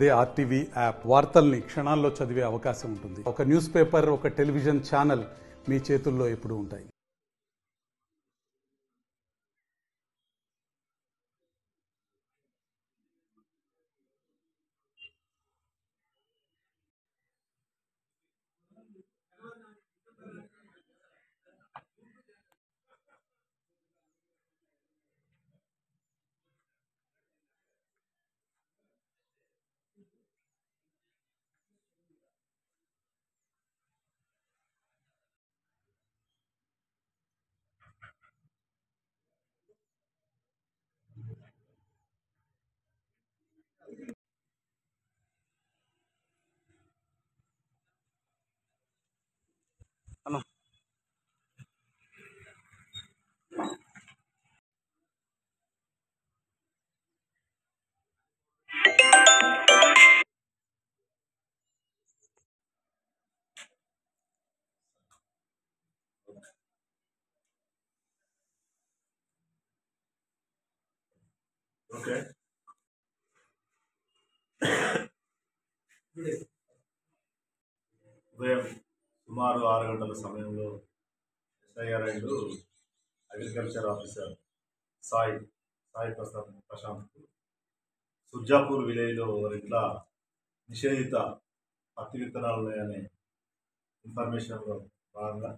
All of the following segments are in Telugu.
అదే ఆర్టీవీ యాప్ వార్తల్ని క్షణాల్లో చదివే అవకాశం ఉంటుంది. ఒక న్యూస్ పేపర్, ఒక టెలివిజన్ ఛానల్ మీ చేతుల్లో ఎప్పుడూ ఉంటాయి. ఓకే ఉదయం సుమారు 6 గంటల సమయంలో SIR and agriculture officer Sai Prashanth Surjapur విలేజ్లో ఇట్లా నిషేధిత పత్తి విత్తనాలు ఉన్నాయనే ఇన్ఫర్మేషన్లో భాగంగా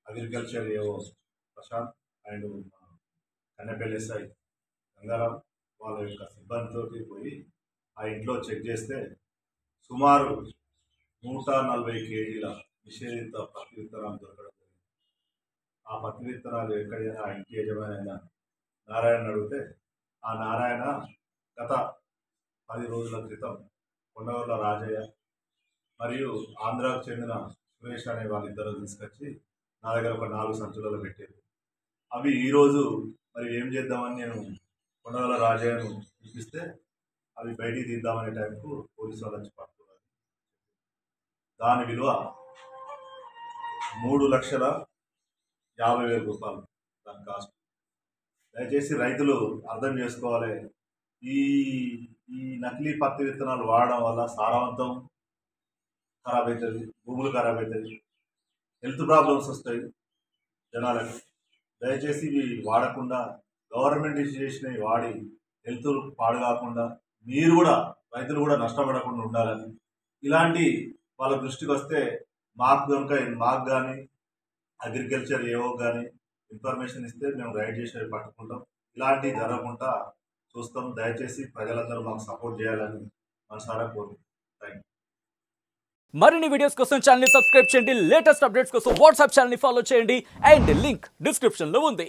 agriculture AO Prashanth and Kannepalli SI Gangaram వాళ్ళ యొక్క సిబ్బందితో పోయి ఆ ఇంట్లో చెక్ చేస్తే సుమారు 140 కేజీల నిషేధిత పత్తి విత్తనాలు దొరకడం జరిగింది. ఆ పత్తి విత్తనాలు ఎక్కడైనా ఆ ఇంటి యజమాని నారాయణ అడిగితే ఆ నారాయణ గత 10 రోజుల క్రితం కొండగొల్ల రాజయ్య మరియు ఆంధ్రాకు చెందిన సురేష్ అనే వాళ్ళిద్దరూ తీసుకొచ్చి నా దగ్గర ఒక 4 సంచులలో పెట్టారు. అవి ఈరోజు మరి ఏం చేద్దామని నేను కొండగొల్ల రాజయ్యను పిలిపిస్తే అవి బయటికి తీద్దామనే టైంకు పోలీసు వాళ్ళు వచ్చి పట్టుకున్నారు. దాని విలువ 3,50,000 రూపాయలు దాని కాస్ట్. దయచేసి రైతులు అర్థం చేసుకోవాలి, ఈ ఈ నకిలీ పత్తి విత్తనాలు వాడడం వల్ల సారవంతం ఖరాబ్ అవుతుంది, భూములు ఖరాబ్ అవుతుంది, హెల్త్ ప్రాబ్లమ్స్ వస్తాయి జనాలకు. దయచేసి ఇవి వాడకుండా గవర్నమెంట్ ఇష్యూ చేసినవి వాడి హెల్త్ పాడు కాకుండా మీరు కూడా రైతులు కూడా నష్టపడకుండా ఉండాలని ఇలాంటి వాళ్ళ దృష్టికి వస్తే మాకు కానీ అగ్రికల్చర్ ఏవో కానీ ఇన్ఫర్మేషన్ ఇస్తే మేము రైడ్ చేసి పట్టుకుంటాం. ఇలాంటివి జరగకుండా చూస్తాం. దయచేసి ప్రజలందరూ మాకు సపోర్ట్ చేయాలని మనసారా కోరుకుంటున్నాం. Thank you. మరిన్ని వీడియోస్ కోసం ఛానల్ ని సబ్స్క్రైబ్ చేయండి. లేటెస్ట్ అప్డేట్స్ కోసం వాట్సాప్ ఛానల్ ని ఫాలో చేయండి. అండ్ లింక్ డిస్క్రిప్షన్ లో ఉంది.